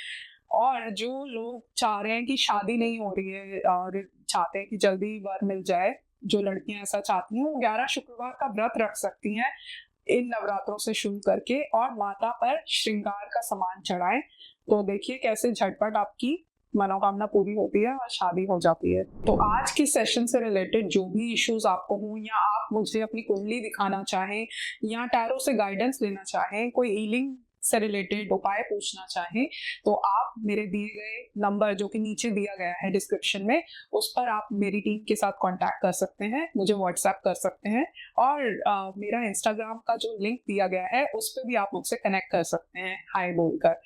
और जो लोग चाह रहे हैं कि शादी नहीं हो रही है और चाहते हैं कि जल्दी वर मिल जाए, जो लड़कियां ऐसा चाहती हैं, वो 11 शुक्रवार का व्रत रख सकती हैं इन नवरात्रों से शुरू करके, और माता पर श्रृंगार का सामान चढ़ाएं। तो देखिए कैसे झटपट आपकी मनोकामना पूरी होती है और शादी हो जाती है। तो आज की सेशन से रिलेटेड जो भी इश्यूज आपको हों, या आप मुझे अपनी कुंडली दिखाना चाहें, या टैरो से गाइडेंस लेना चाहें, कोई हीलिंग से रिलेटेड उपाय पूछना चाहें, तो आप मेरे दिए गए नंबर जो कि नीचे दिया गया है डिस्क्रिप्शन में, उस पर आप मेरी टीम के साथ कांटेक्ट कर सकते हैं, मुझे व्हाट्सएप कर सकते हैं, और मेरा इंस्टाग्राम का जो लिंक दिया गया है उस पर भी आप मुझसे कनेक्ट कर सकते हैं हाय बोलकर।